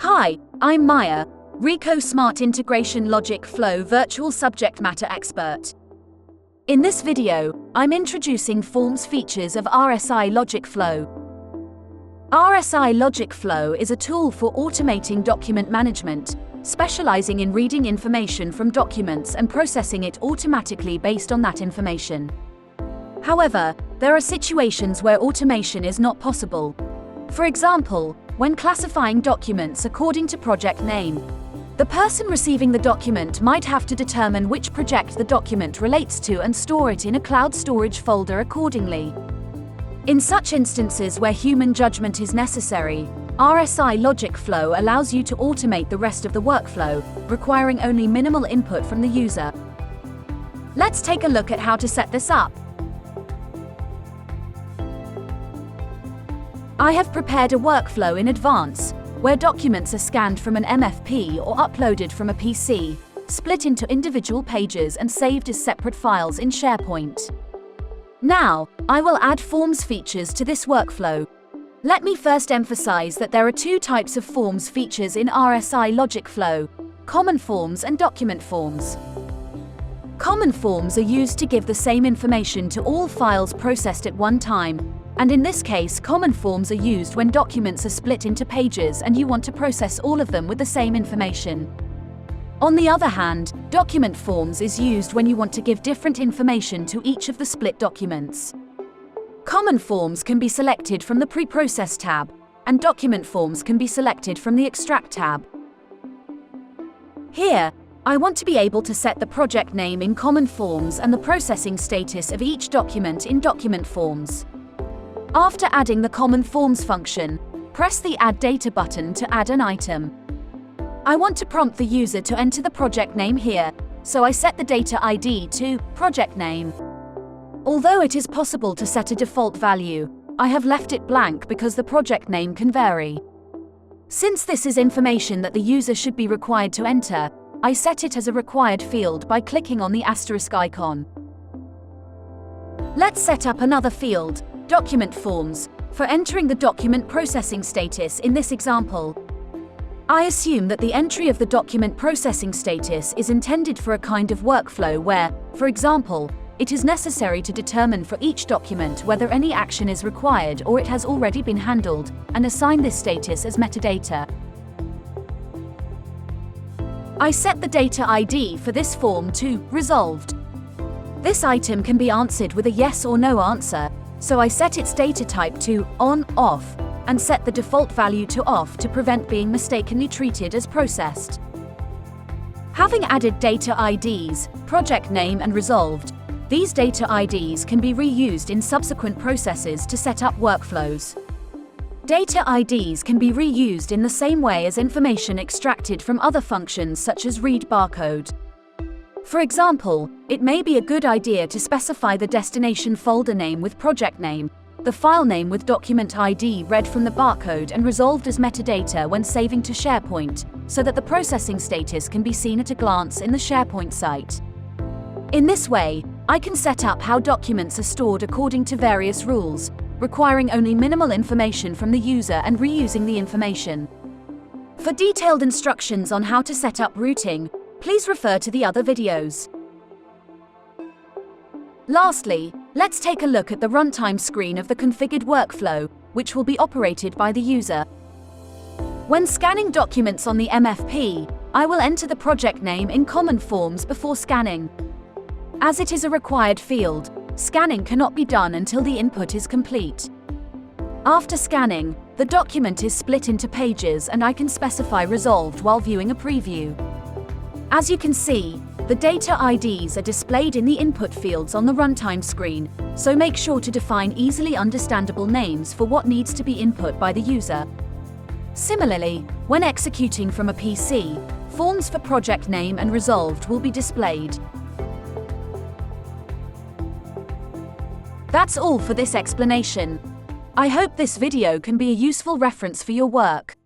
Hi, I'm Maya, Ricoh Smart Integration LogicFlow Virtual Subject Matter Expert. In this video, I'm introducing Forms features of RSI LogicFlow. RSI LogicFlow is a tool for automating document management, specializing in reading information from documents and processing it automatically based on that information. However, there are situations where automation is not possible. For example, when classifying documents according to project name. The person receiving the document might have to determine which project the document relates to and store it in a cloud storage folder accordingly. In such instances where human judgment is necessary, RSI LogicFlow allows you to automate the rest of the workflow, requiring only minimal input from the user. Let's take a look at how to set this up. I have prepared a workflow in advance, where documents are scanned from an MFP or uploaded from a PC, split into individual pages and saved as separate files in SharePoint. Now, I will add Forms features to this workflow. Let me first emphasize that there are two types of Forms features in RSI LogicFlow: Common Forms and Document Forms. Common Forms are used to give the same information to all files processed at one time, and in this case, Common Forms are used when documents are split into pages and you want to process all of them with the same information. On the other hand, Document Forms is used when you want to give different information to each of the split documents. Common Forms can be selected from the Pre-Process tab, and Document Forms can be selected from the Extract tab. Here, I want to be able to set the project name in Common Forms and the processing status of each document in Document Forms. After adding the Common Forms function, press the Add Data button to add an item. I want to prompt the user to enter the project name here, so I set the data ID to Project Name. Although it is possible to set a default value, I have left it blank because the project name can vary. Since this is information that the user should be required to enter, I set it as a required field by clicking on the asterisk icon. Let's set up another field, Document Forms, for entering the document processing status in this example. I assume that the entry of the document processing status is intended for a kind of workflow where, for example, it is necessary to determine for each document whether any action is required or it has already been handled, and assign this status as metadata. I set the data ID for this form to Resolved. This item can be answered with a yes or no answer, so I set its data type to On/Off, and set the default value to Off to prevent being mistakenly treated as processed. Having added data IDs, project name and resolved, these data IDs can be reused in subsequent processes to set up workflows. Data IDs can be reused in the same way as information extracted from other functions such as read barcode. For example, it may be a good idea to specify the destination folder name with project name, the file name with document ID read from the barcode and resolved as metadata when saving to SharePoint, so that the processing status can be seen at a glance in the SharePoint site. In this way, I can set up how documents are stored according to various rules, requiring only minimal information from the user and reusing the information. For detailed instructions on how to set up routing, please refer to the other videos. Lastly, let's take a look at the runtime screen of the configured workflow, which will be operated by the user. When scanning documents on the MFP, I will enter the project name in Common Forms before scanning. As it is a required field, scanning cannot be done until the input is complete. After scanning, the document is split into pages and I can specify Resolved while viewing a preview. As you can see, the data IDs are displayed in the input fields on the runtime screen, so make sure to define easily understandable names for what needs to be input by the user. Similarly, when executing from a PC, forms for project name and resolved will be displayed. That's all for this explanation. I hope this video can be a useful reference for your work.